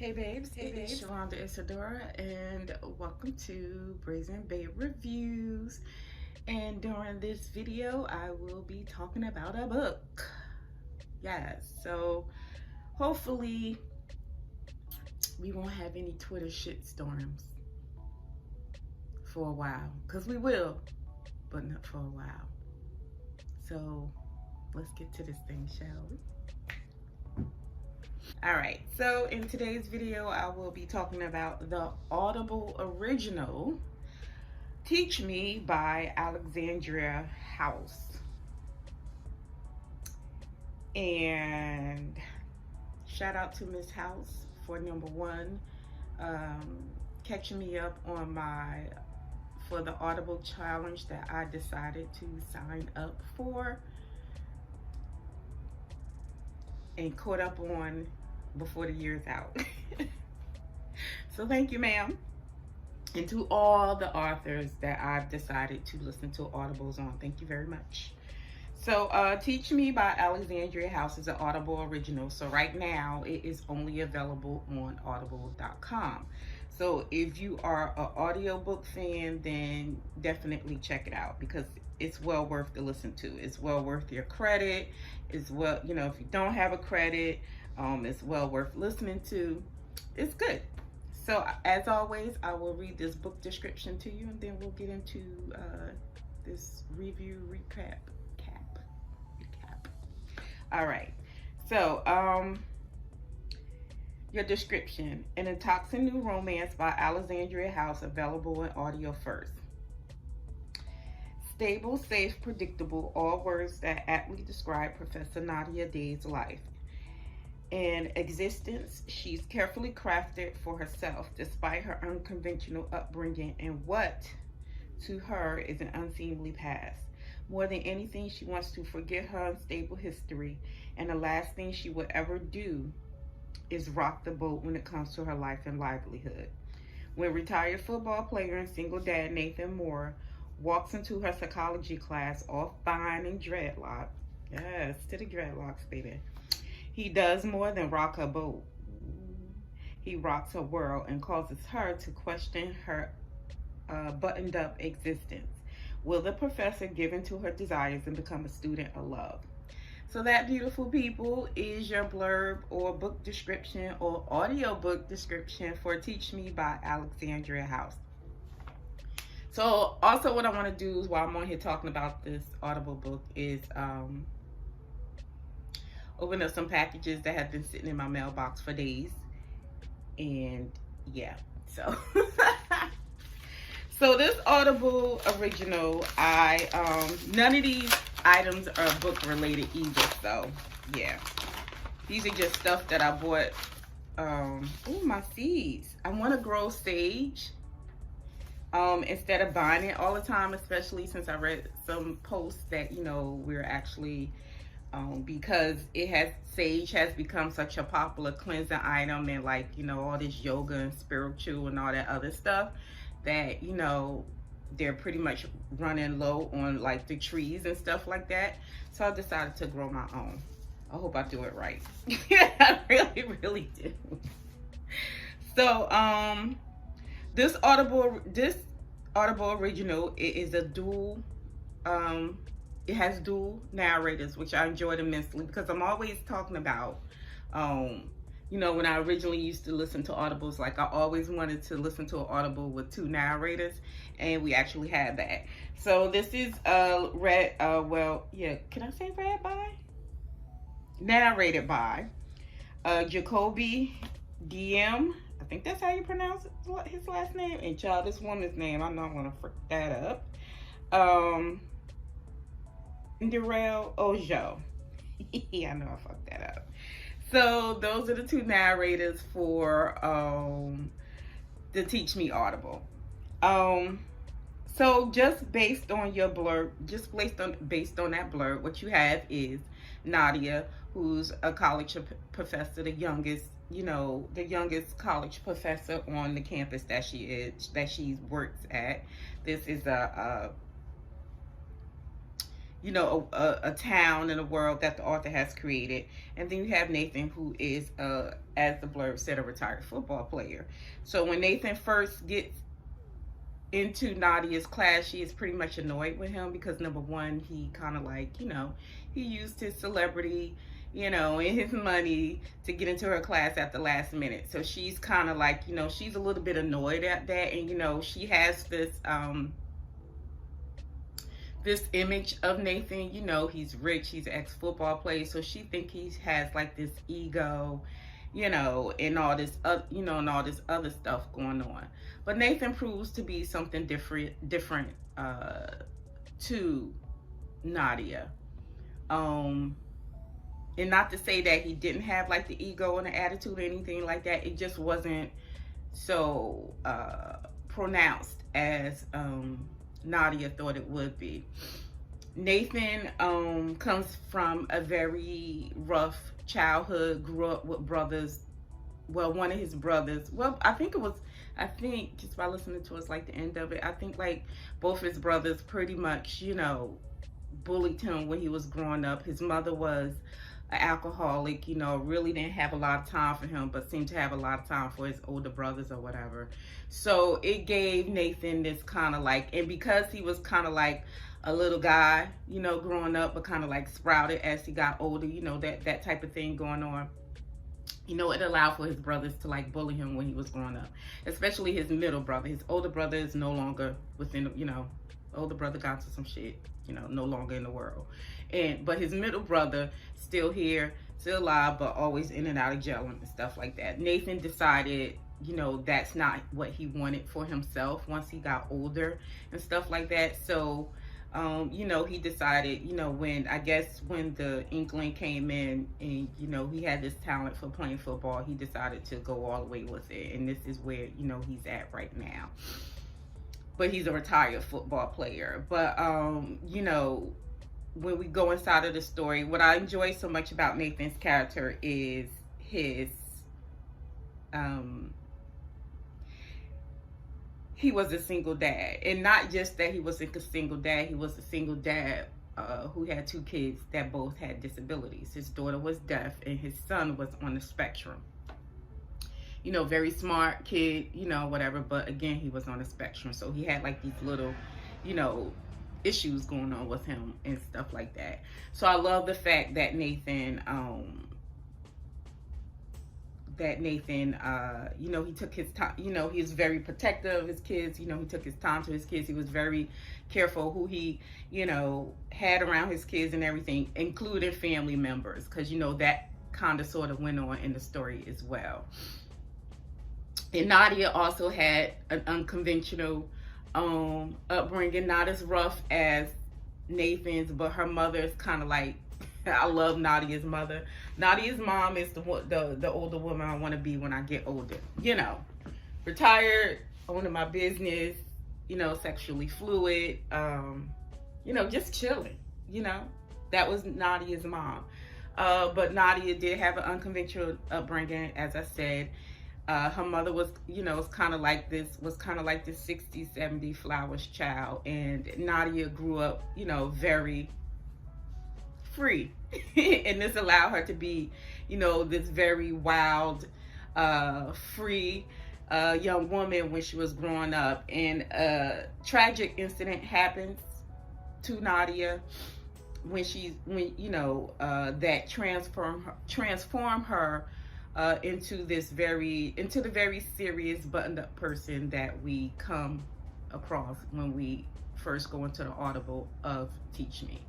Hey babes, Hey babes. Shalonda Isadora, and welcome to Brazen Babe Reviews. And during this video, I will be talking about a book. Yes, so hopefully we won't have any Twitter shitstorms for a while, because we will, but not for a while. So let's get to this thing, shall we? All right, so in today's video, I will be talking about the Audible original Teach Me by Alexandria House. And shout out to Miss House for number one, catching me up on for the Audible challenge that I decided to sign up for and caught up on before the year's out. So thank you, ma'am. And to all the authors that I've decided to listen to Audibles on, thank you very much. So Teach Me by Alexandria House is an Audible original. So right now it is only available on audible.com. So if you are an audiobook fan, then definitely check it out because it's well worth to listen to. It's well worth your credit. It's well, if you don't have a credit, it's well worth listening to. It's good. So as always, I will read this book description to you and then we'll get into this review recap. All right, so your description: an intoxicating new romance by Alexandria House, available in audio first. Stable, safe, predictable, all words that aptly describe Professor Nadia Day's life. In existence, she's carefully crafted for herself despite her unconventional upbringing and what, to her, is an unseemly past. More than anything, she wants to forget her unstable history, and the last thing she would ever do is rock the boat when it comes to her life and livelihood. When retired football player and single dad Nathan Moore walks into her psychology class all fine and dreadlocked, yes, to the dreadlocks, baby, he does more than rock her boat. He rocks her world and causes her to question her buttoned up existence. Will the professor give in to her desires and become a student of love? So that, beautiful people, is your blurb or book description or audio book description for Teach Me by Alexandria House. So also what I want to do is, while I'm on here talking about this Audible book, is open up some packages that have been sitting in my mailbox for days. And yeah, so so this Audible original, none of these items are book related either. So yeah, these are just stuff that I bought. Oh, my seeds. I want to grow sage instead of buying it all the time, especially since I read some posts that we're actually because sage has become such a popular cleansing item, and all this yoga and spiritual and all that other stuff, that they're pretty much running low on the trees and stuff like that. So I decided to grow my own. I hope I do it right. I really do. So this Audible original, it is a dual it has dual narrators, which I enjoyed immensely because I'm always talking about when I originally used to listen to Audibles, I always wanted to listen to an Audible with two narrators, and we actually had that. So this is can I say read by? Narrated by Jacoby DM. I think that's how you pronounce his last name. And child, this woman's name, I'm not gonna frick that up. Darrell Ojo. I know I fucked that up. So those are the two narrators for the Teach Me Audible. So just based on your blurb, based on that blurb, what you have is Nadia, who's a college professor, the youngest college professor on the campus that she works at. This is a a town in the world that the author has created. And then you have Nathan, who is, as the blurb said, a retired football player. So when Nathan first gets into Nadia's class, she is pretty much annoyed with him because, number one, he kind of like, he used his celebrity, and his money to get into her class at the last minute. So she's kind of like, she's a little bit annoyed at that. And, she has this image of Nathan, he's rich, he's an ex-football player. So she thinks he has like this ego, and all this, and all this other stuff going on. But Nathan proves to be something different to Nadia. And not to say that he didn't have like the ego and the attitude or anything like that. It just wasn't so pronounced as Nadia thought it would be. Nathan comes from a very rough childhood, grew up with brothers. Well, one of his brothers, I think just by listening to us, like the end of it, I think like both his brothers pretty much, bullied him when he was growing up. His mother was an alcoholic, really didn't have a lot of time for him, but seemed to have a lot of time for his older brothers or whatever. So it gave Nathan this kind of like, and because he was kind of like a little guy, growing up, but kind of like sprouted as he got older, that type of thing going on. It allowed for his brothers to like bully him when he was growing up, especially his middle brother. His older brother is no longer within, older brother got to some shit, no longer in the world. But his middle brother still here, still alive, but always in and out of jail and stuff like that. Nathan decided, that's not what he wanted for himself once he got older and stuff like that. So, he decided, when the inkling came in and, he had this talent for playing football, he decided to go all the way with it. And this is where, he's at right now. But he's a retired football player. But, when we go inside of the story, what I enjoy so much about Nathan's character is his, he was a single dad. And not just that he was a single dad, he was a single dad who had two kids that both had disabilities. His daughter was deaf and his son was on the spectrum. Very smart kid, whatever, but again, he was on the spectrum. So he had like these little, issues going on with him and stuff like that. So I love the fact that Nathan, he took his time, he was very protective of his kids, he took his time to his kids. He was very careful who he, had around his kids and everything, including family members, because, that kind of sort of went on in the story as well. And Nadia also had an unconventional upbringing, not as rough as Nathan's, but her mother is kind of like, I love Nadia's mother. Nadia's mom is the older woman I want to be when I get older. Retired, owning my business, sexually fluid, just chilling, That was Nadia's mom. But Nadia did have an unconventional upbringing, as I said. Her mother was, was kind of like this 60s, 70s flowers child. And Nadia grew up, very free. And this allowed her to be, this very wild, free young woman when she was growing up. And a tragic incident happens to Nadia that transform her into the very serious, buttoned-up person that we come across when we first go into the Audible of Teach Me.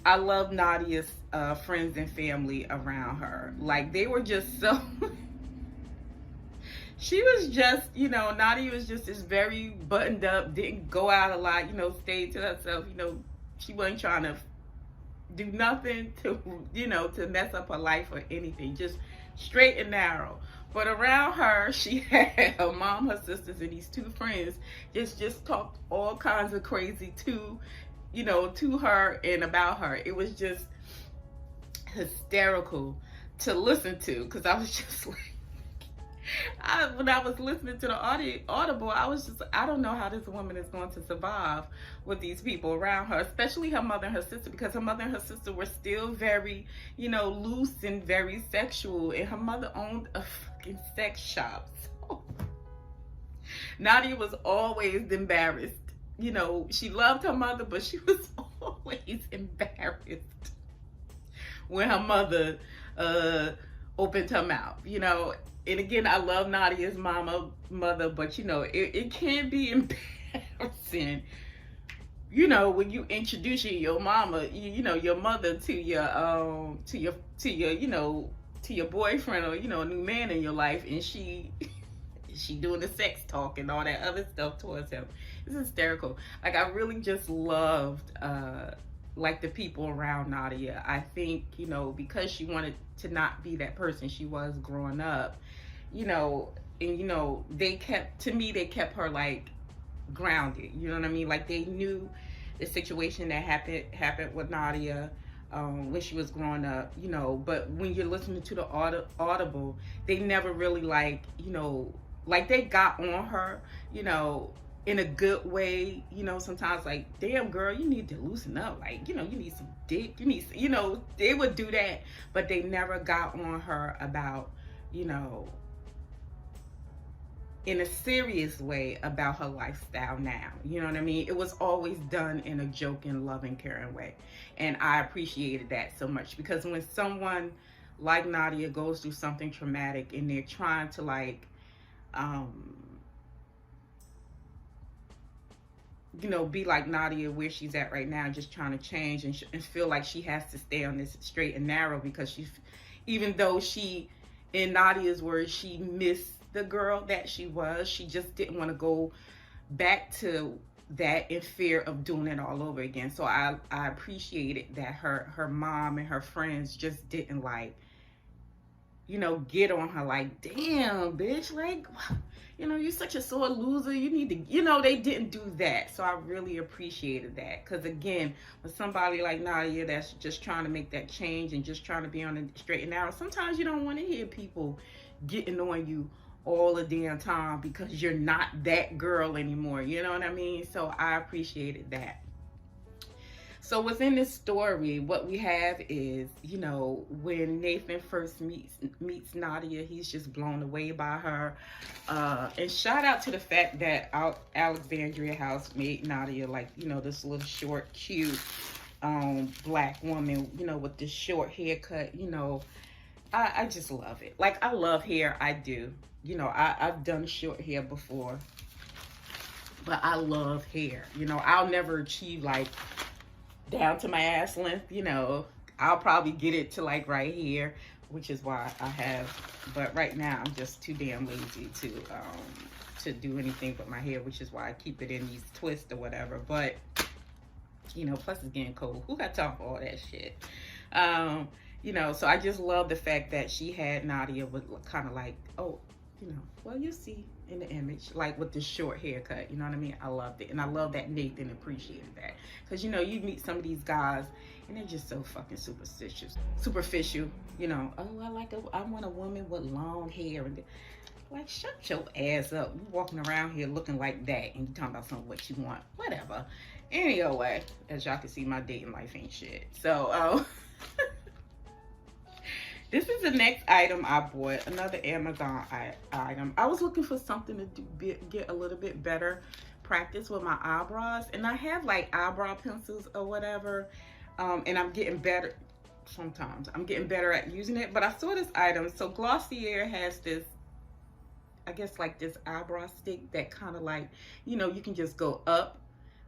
I love Nadia's friends and family around her. Like, they were just so... She was just, Nadia was just this very buttoned up, didn't go out a lot, stayed to herself, she wasn't trying to do nothing to, to mess up her life or anything, just straight and narrow. But around her, she had her mom, her sisters, and these two friends just talked all kinds of crazy to her and about her. It was just hysterical to listen to, because I was just like, When I was listening to the audible, I was just, I don't know how this woman is going to survive with these people around her, especially her mother and her sister, because her mother and her sister were still very, loose and very sexual, and her mother owned a fucking sex shop. So Nadia was always embarrassed. She loved her mother, but she was always embarrassed when her mother opened her mouth, And again, I love Nadia's mother, but it can be embarrassing, when you introducing your mama, your mother to your boyfriend, or a new man in your life, and she doing the sex talk and all that other stuff towards him. It's hysterical. Like, I really just loved like the people around Nadia. I think, because she wanted to not be that person she was growing up, and they kept her like grounded. You know what I mean? Like, they knew the situation that happened with Nadia when she was growing up, but when you're listening to the audible, they never really like they got on her, in a good way, sometimes like, damn girl, you need to loosen up, like, you need some dick, you need, they would do that, but they never got on her about, in a serious way about her lifestyle now. You know what I mean? It was always done in a joking, loving, caring way. And I appreciated that so much, because when someone like Nadia goes through something traumatic and they're trying to like, be like Nadia where she's at right now, just trying to change and feel like she has to stay on this straight and narrow, because even though she, in Nadia's words, she missed the girl that she was, she just didn't want to go back to that in fear of doing it all over again. So I appreciated that her mom and her friends just didn't like, get on her like, damn bitch, like, you're such a sore loser, you need to, they didn't do that. So I really appreciated that, because again, with somebody like Nadia that's just trying to make that change and just trying to be on the straight and narrow, sometimes you don't want to hear people getting on you all the damn time because you're not that girl anymore. You know what I mean? So I appreciated that. So within this story, what we have is, when Nathan first meets Nadia, he's just blown away by her. And shout out to the fact that Alexandria House made Nadia like, this little short, cute black woman, with this short haircut. I just love it. Like, I love hair. I do. I've done short hair before, but I love hair. I'll never achieve like down to my ass length. I'll probably get it to like right here, which is why I have, but right now I'm just too damn lazy to do anything but my hair, which is why I keep it in these twists or whatever. But plus it's getting cold. Who got time for all that shit? So I just love the fact that she had Nadia with kind of like, well, you see in the image, like with the short haircut, you know what I mean? I loved it. And I love that Nathan appreciated that. Because, you meet some of these guys and they're just so fucking superficial, oh, I want a woman with long hair. And like, shut your ass up. You walking around here looking like that and you talking about something what you want. Whatever. Anyway, as y'all can see, my dating life ain't shit. So, this is the next item I bought, another Amazon item. I was looking for something to get a little bit better practice with my eyebrows. And I have like eyebrow pencils or whatever. And I'm getting better sometimes. I'm getting better at using it. But I saw this item. So Glossier has this, I guess like this eyebrow stick that kind of like, you can just go up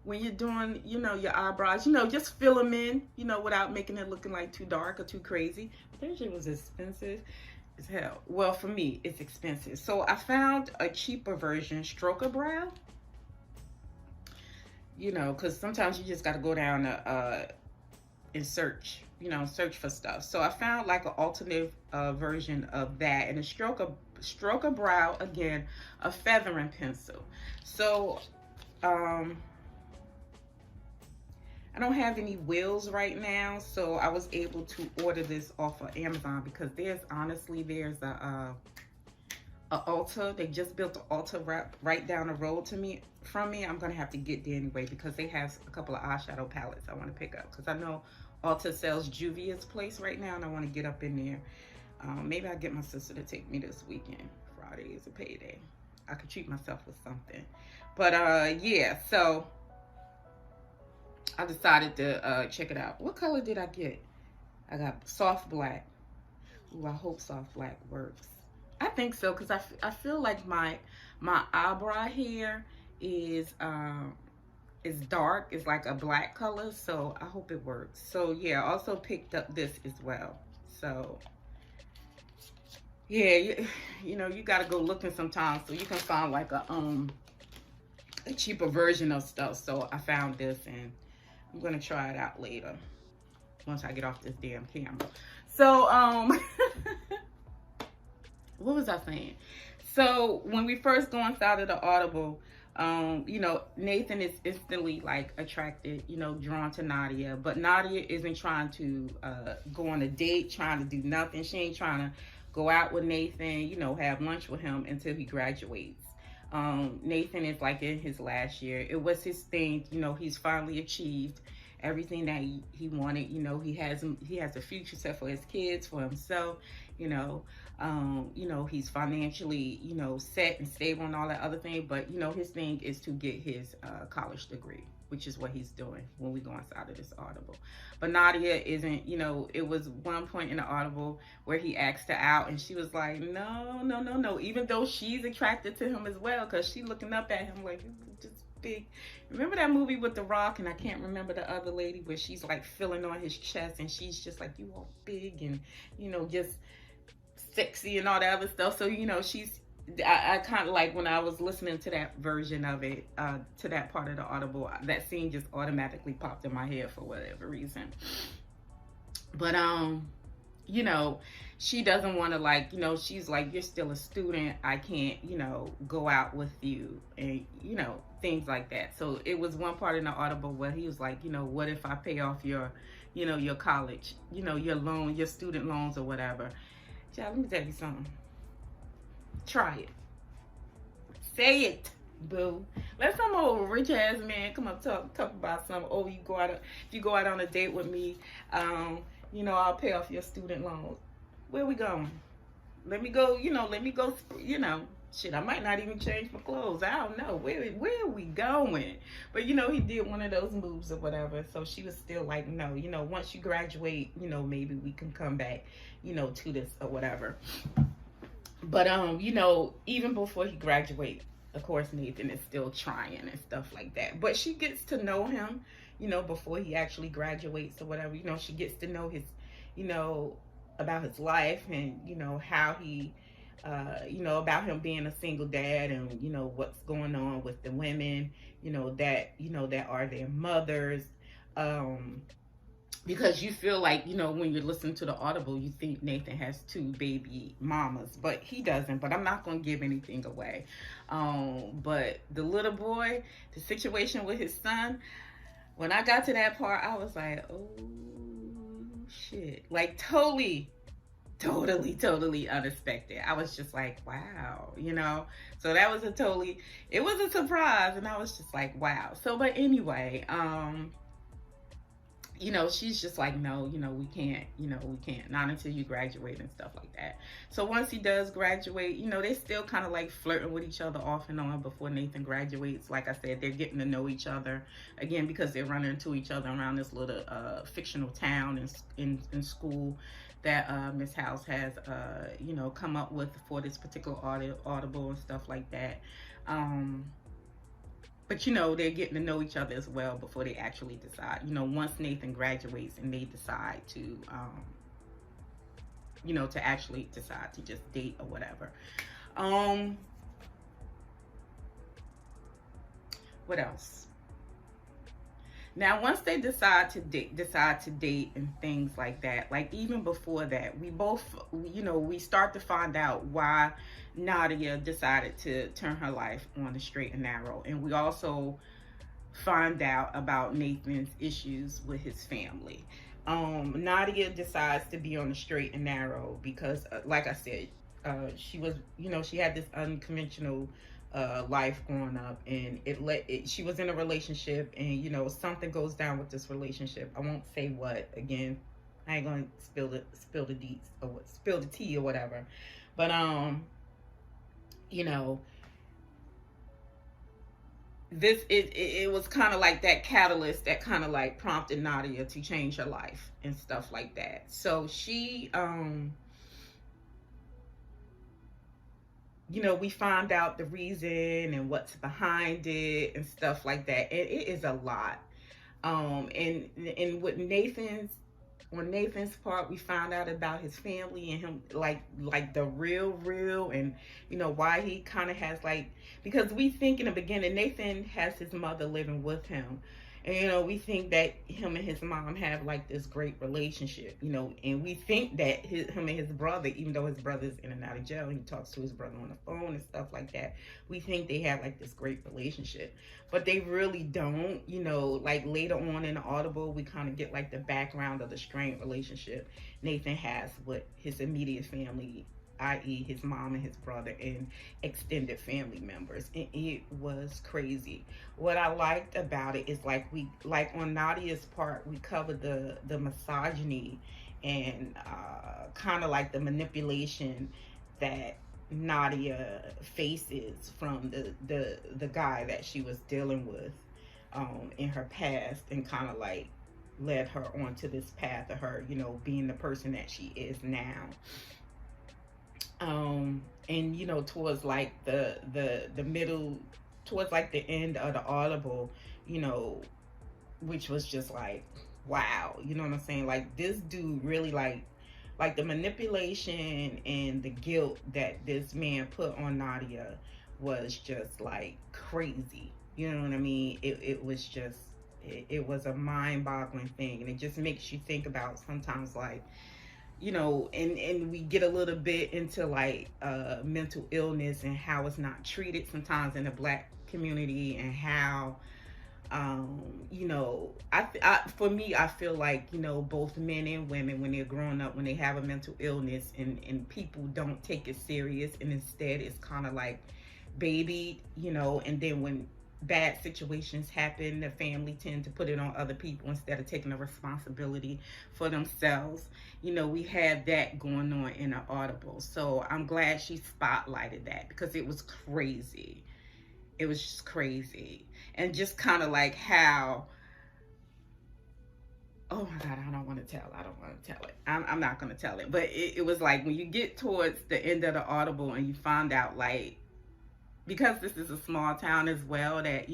when you're doing, your eyebrows, just fill them in, without making it looking like too dark or too crazy. That shit was expensive as hell. Well, for me, it's expensive. So I found a cheaper version, Stroker Brow. Because sometimes you just got to go down and search, search for stuff. So I found like an alternative version of that. And a Stroker Brow, again, a feathering pencil. So, I don't have any wheels right now, so I was able to order this off of Amazon because there's a a Ulta. They just built an Ulta right down the road from me. I'm gonna have to get there anyway because they have a couple of eyeshadow palettes I want to pick up because I know Ulta sells Juvia's place right now, and I want to get up in there. Maybe I'll get my sister to take me this weekend. Friday is a payday. I could treat myself with something. But yeah, so I decided to check it out. What color did I get? I got soft black. Ooh, I hope soft black works. I think so because I feel like my eyebrow hair is dark. It's like a black color, so I hope it works. So yeah, I also picked up this as well. So yeah, you know, you gotta go looking sometimes so you can find like a cheaper version of stuff. So I found this and I'm gonna try it out later once I get off this damn camera. So what was I saying? So when we first go inside of the Audible, you know, Nathan is instantly like attracted, you know, drawn to Nadia, but Nadia isn't trying to go on a date, trying to do nothing. She ain't trying to go out with Nathan, you know, have lunch with him until he graduates. Nathan is like in his last year. It was his thing, you know, he's finally achieved everything that he wanted. You know, he has a future set for his kids, for himself, you know. He's financially, you know, set and stable and all that other thing, but you know, his thing is to get his college degree, which is what he's doing when we go inside of this Audible. But Nadia isn't, you know, it was one point in the Audible where he asked her out and she was like, no, even though she's attracted to him as well, because she looking up at him like, just big. Remember that movie with The Rock, and I can't remember the other lady, where she's like feeling on his chest and she's just like, you all big and, you know, just sexy and all that other stuff. So, you know, I kind of like when I was listening to that version of it, to that part of the Audible, that scene just automatically popped in my head for whatever reason. But you know, she doesn't want to, like, you know, she's like, you're still a student, I can't, you know, go out with you, and you know, things like that. So it was one part in the Audible where he was like, you know, what if I pay off your, you know, your college, you know, your loan, your student loans or whatever. Child, let me tell you something. Try it. Say it, boo. Let some old rich ass man come up talk about some. Oh, if you go out on a date with me, you know, I'll pay off your student loans. Where we going? Let me go. You know. Shit, I might not even change my clothes. I don't know. Where are we going? But, you know, he did one of those moves or whatever. So she was still like, no, you know, once you graduate, you know, maybe we can come back, you know, to this or whatever. But, you know, even before he graduates, of course, Nathan is still trying and stuff like that. But she gets to know him, you know, before he actually graduates or whatever. You know, she gets to know his, you know, about his life and, you know, how he... you know, about him being a single dad and, you know, what's going on with the women, you know, that are their mothers. Because you feel like, you know, when you're listening to the Audible, you think Nathan has 2 baby mamas, but he doesn't. But I'm not going to give anything away. But the little boy, the situation with his son, when I got to that part, I was like, oh, shit. Like, totally unexpected. I was just like, wow, you know. So that was it was a surprise, and I was just like, wow. So, but anyway, you know, she's just like, no, you know, we can't, not until you graduate and stuff like that. So once he does graduate, you know, they still kind of like flirting with each other off and on before Nathan graduates. Like I said, they're getting to know each other again because they're running into each other around this little fictional town in school that Miss House has, you know, come up with for this particular Audible and stuff like that. But, you know, they're getting to know each other as well before they actually decide. You know, once Nathan graduates and they decide to, you know, to actually decide to just date or whatever. What else? Now, once they decide to date and things like that, like even before that, we both, you know, we start to find out why Nadia decided to turn her life on the straight and narrow. And we also find out about Nathan's issues with his family. Nadia decides to be on the straight and narrow because, like I said, She was, she had this unconventional life growing up, and she was in a relationship, and something goes down with this relationship. I won't say what. Again, I ain't gonna spill the deets or spill the tea or whatever. But you know, it was kind of like that catalyst that kind of like prompted Nadia to change her life and stuff like that. So she we find out the reason and what's behind it and stuff like that. And it is a lot. And with Nathan's part, we found out about his family and him, like the real, and why he kind of has, like, because we think in the beginning Nathan has his mother living with him, and we think that him and his mom have like this great relationship, and we think that him and his brother, even though his brother's in and out of jail, he talks to his brother on the phone and stuff like that. We think they have like this great relationship, but they really don't. Like later on in the Audible, we kind of get like the background of the strained relationship Nathan has with his immediate family, i.e. his mom and his brother and extended family members. And it was crazy. What I liked about it is like on Nadia's part, we covered the misogyny and kind of like the manipulation that Nadia faces from the guy that she was dealing with in her past, and kind of like led her onto this path of her, being the person that she is now. And towards like the middle, towards like the end of the Audible, which was just like, wow, you know what I'm saying? Like, this dude really like the manipulation and the guilt that this man put on Nadia was just like crazy. You know what I mean? It was just, it was a mind-boggling thing, and it just makes you think about sometimes, like, and we get a little bit into like mental illness and how it's not treated sometimes in the Black community, and how for me, I feel like both men and women, when they're growing up, when they have a mental illness, and people don't take it serious, and instead it's kind of like babied, and then when bad situations happen, the family tend to put it on other people instead of taking the responsibility for themselves. We had that going on in the Audible. So I'm glad she spotlighted that, because it was crazy. It was just crazy. And just kind of like how, oh my God, I don't want to tell it. I'm not going to tell it. But it was like when you get towards the end of the Audible and you find out, like, because this is a small town as well, that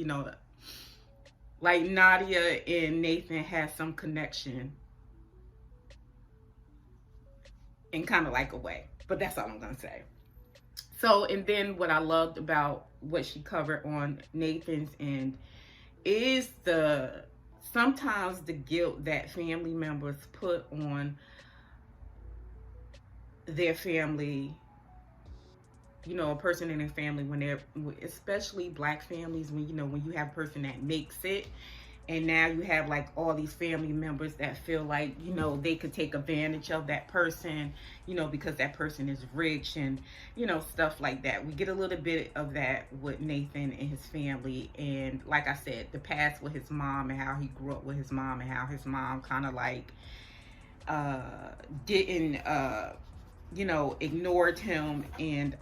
like Nadia and Nathan has some connection in kind of like a way. But that's all I'm gonna say. So, and then what I loved about what she covered on Nathan's end is sometimes the guilt that family members put on their family, a person in their family, when they're, especially Black families, when you have a person that makes it, and now you have like all these family members that feel like they could take advantage of that person, because that person is rich, and stuff like that. We get a little bit of that with Nathan and his family, and like I said, the past with his mom, and how he grew up with his mom, and how his mom kind of like didn't ignored him, and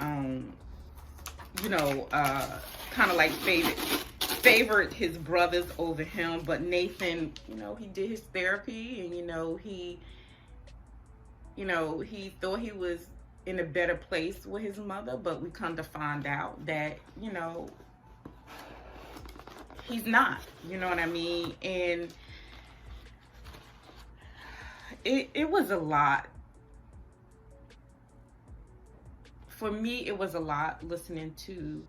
kind of like favored his brothers over him. But Nathan, he did his therapy, and he thought he was in a better place with his mother, but we come to find out that he's not. You know what I mean? And it was a lot. For me, it was a lot listening to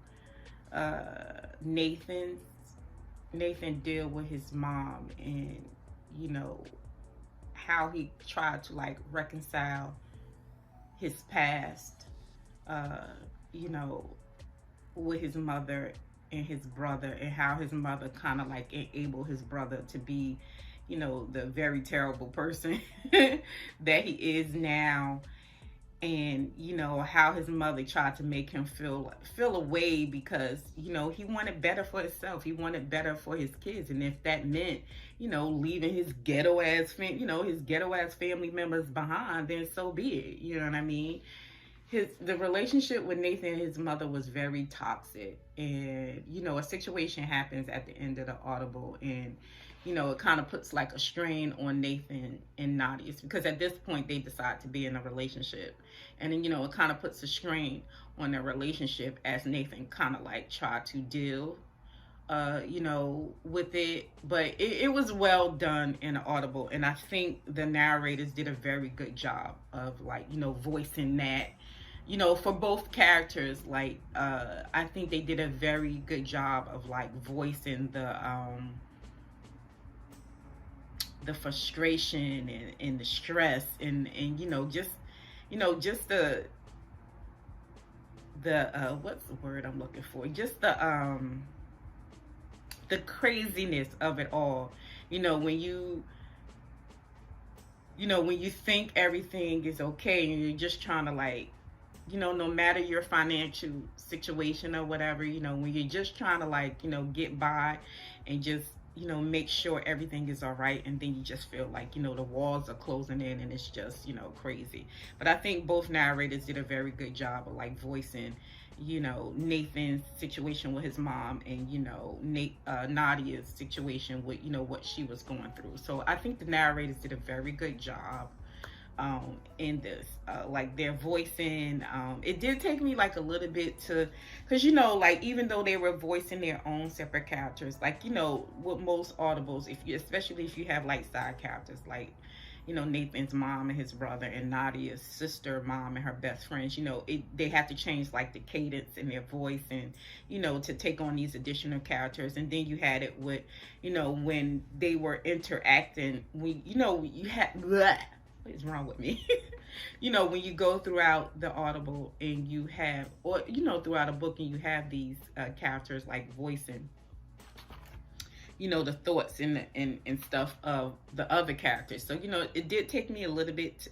Nathan deal with his mom, and how he tried to like reconcile his past with his mother and his brother, and how his mother kind of like enabled his brother to be the very terrible person that he is now. and how his mother tried to make him feel away because he wanted better for himself, he wanted better for his kids, and if that meant leaving his ghetto ass family members behind, then so be it. You know what I mean? The relationship with Nathan and his mother was very toxic, and a situation happens at the end of the Audible, and it kind of puts like a strain on Nathan and Nadia's, because at this point they decide to be in a relationship, and then it kind of puts a strain on their relationship as Nathan kind of like tried to deal with it. But it was well done in Audible, and I think the narrators did a very good job of like voicing that for both characters. Like I think they did a very good job of like voicing the frustration and the stress and just the what's the word I'm looking for, just the craziness of it all. When you think everything is okay and you're just trying to like no matter your financial situation or whatever, when you're just trying to like get by and just make sure everything is all right, and then you just feel like the walls are closing in and it's just crazy. But I think both narrators did a very good job of like voicing Nathan's situation with his mom, and Nadia's situation with what she was going through. So I think the narrators did a very good job in this, like their voicing. It did take me like a little bit to, because like even though they were voicing their own separate characters, like with most Audibles, especially if you have like side characters like Nathan's mom and his brother, and Nadia's sister, mom, and her best friends, they have to change like the cadence in their voice, and to take on these additional characters. And then you had it with when they were interacting, you had bleh, what is wrong with me? When you go throughout the Audible and you have, or throughout a book, and you have these characters like voicing the thoughts and stuff of the other characters. So it did take me a little bit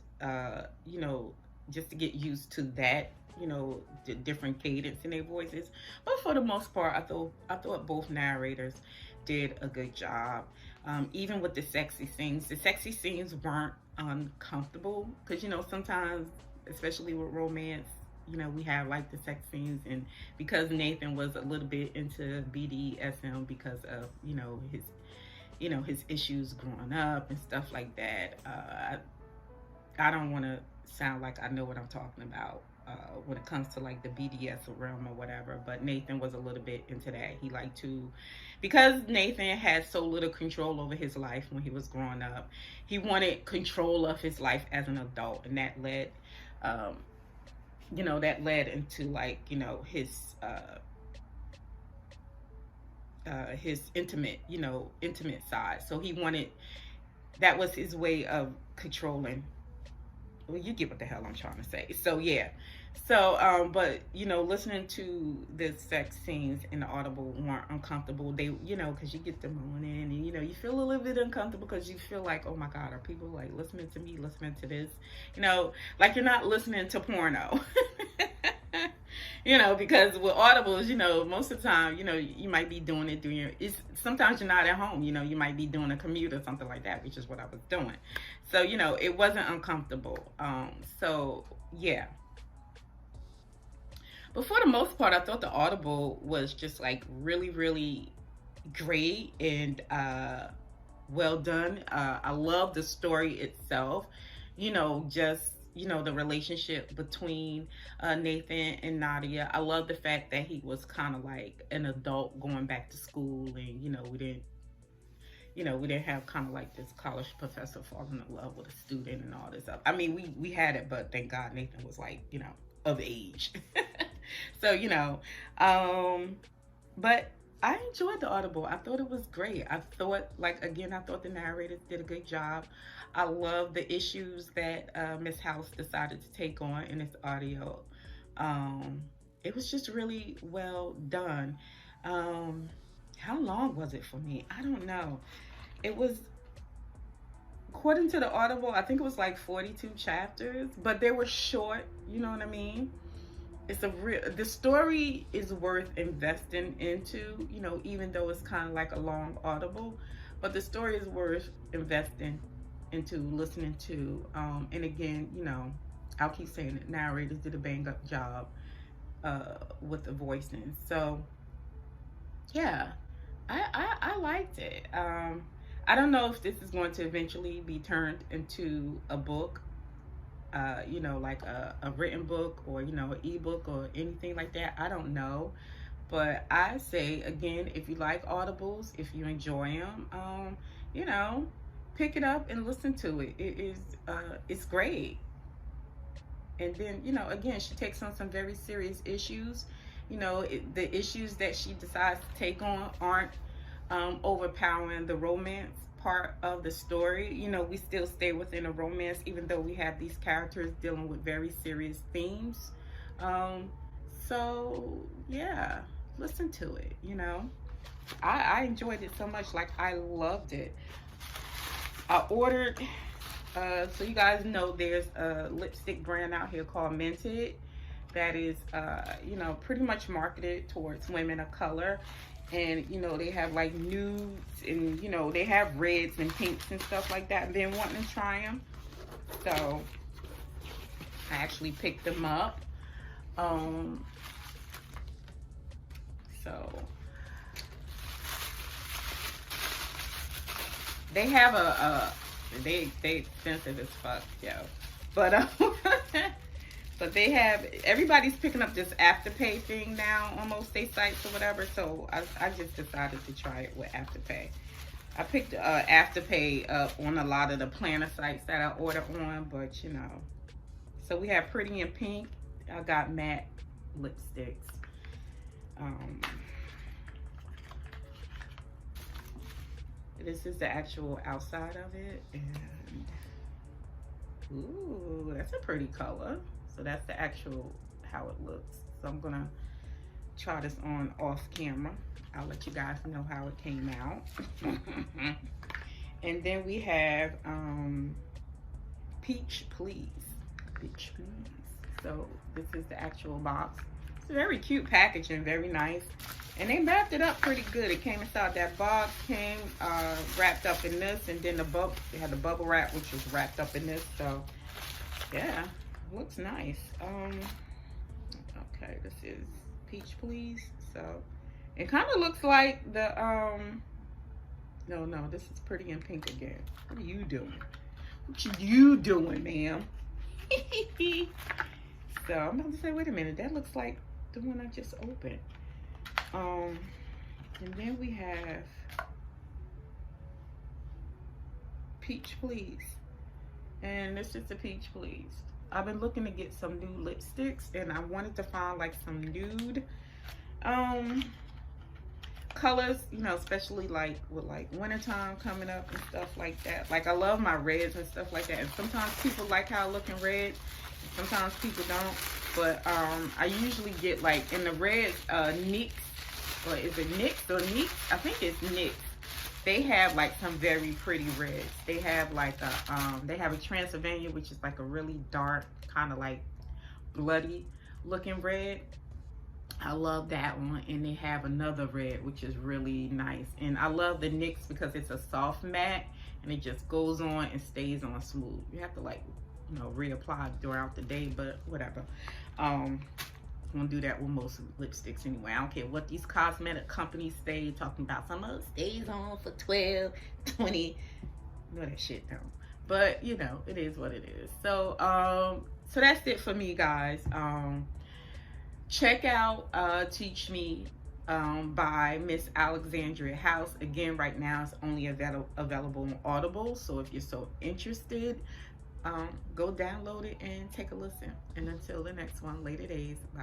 just to get used to that, the different cadence in their voices. But for the most part, I thought both narrators did a good job. Even with the sexy scenes weren't uncomfortable, because sometimes, especially with romance, we have like the sex scenes, and because Nathan was a little bit into BDSM because of his issues growing up and stuff like that. I don't want to sound like I know what I'm talking about when it comes to like the BDS realm or whatever, but Nathan was a little bit into that. He liked to, because Nathan had so little control over his life when he was growing up, he wanted control of his life as an adult, and that led into like his intimate side. So he wanted, that was his way of controlling. Well, you get what the hell I'm trying to say. So yeah. So but listening to the sex scenes in the Audible weren't uncomfortable. They because you get them on in, and you feel a little bit uncomfortable because you feel like, oh my God, are people like listening to me, listening to this? Like you're not listening to porno. Because with Audibles, most of the time, you might be doing it sometimes you're not at home, you might be doing a commute or something like that, which is what I was doing. So, it wasn't uncomfortable. So yeah. But for the most part, I thought the Audible was just like really, really great and well done. I love the story itself, just the relationship between Nathan and Nadia. I love the fact that he was kind of like an adult going back to school, and we didn't have kind of like this college professor falling in love with a student and all this stuff. I mean, we had it, but thank God Nathan was like of age. So but I enjoyed the Audible. I thought it was great. I thought the narrators did a good job. I love the issues that Miss House decided to take on in this audio. It was just really well done. How long was it for me? I don't know. It was according to the Audible, I think it was like 42 chapters, but they were short. You know what I mean? It's a real, the story is worth investing into, you know, even though it's kind of like a long Audible, but the story is worth investing into, listening to. And again, you know, I'll keep saying it, narrators did a bang up job with the voicing. So yeah, I liked it. I don't know if this is going to eventually be turned into a book, you know, like a written book, or, you know, an ebook or anything like that. I don't know. But I say, again, if you like Audibles, if you enjoy them, you know, pick it up and listen to it. It's great. And then, you know, again, she takes on some very serious issues. You know, the issues that she decides to take on aren't overpowering the romance part of the story. You know, we still stay within a romance, even though we have these characters dealing with very serious themes. So yeah, listen to it. You know, I enjoyed it so much. Like, I loved it. I ordered, so you guys know there's a lipstick brand out here called Mented that is, you know, pretty much marketed towards women of color. And, you know, they have like nudes, and, you know, they have reds and pinks and stuff like that. And been wanting to try them. So I actually picked them up. So they have they expensive as fuck, yo. But but they have, everybody's picking up this Afterpay thing now on most state sites or whatever. So I just decided to try it with Afterpay. I picked Afterpay up on a lot of the planner sites that I order on, but you know. So we have Pretty in Pink. I got matte lipsticks. This is the actual outside of it, and ooh, that's a pretty color. So that's the actual how it looks. So I'm gonna try this on off camera. I'll let you guys know how it came out. And then we have Peach Please. Peach Please. So this is the actual box. It's a very cute packaging, very nice. And they wrapped it up pretty good. It came inside that box, came wrapped up in this, and then they had the bubble wrap, which was wrapped up in this. So yeah, looks nice. Okay, this is Peach Please. So it kind of looks like the no, this is Pretty in Pink again. What are you doing? What you doing, ma'am? So I'm about to say, wait a minute, that looks like the one I just opened. And then we have Peach Please, and this is the Peach Please. I've been looking to get some new lipsticks, and I wanted to find like some nude colors, you know, especially like with like wintertime coming up and stuff like that. Like, I love my reds and stuff like that, and sometimes people like how I look in red, and sometimes people don't. But I usually get like in the reds, NYX, or is it NYX or NYX? I think it's NYX. They have like some very pretty reds. They have like they have a Transylvania, which is like a really dark, kind of like bloody looking red. I love that one. And they have another red, which is really nice. And I love the NYX because it's a soft matte, and it just goes on and stays on smooth. You have to like, you know, reapply throughout the day, but whatever. I'm gonna do that with most lipsticks anyway. I don't care what these cosmetic companies say, talking about some of it stays on for 12, 20. No, that shit don't. But you know, it is what it is. So so that's it for me, guys. Check out Teach Me by Miss Alexandria House. Again, right now it's only available on Audible. So if you're so interested, go download it and take a listen. And until the next one, later days. Bye.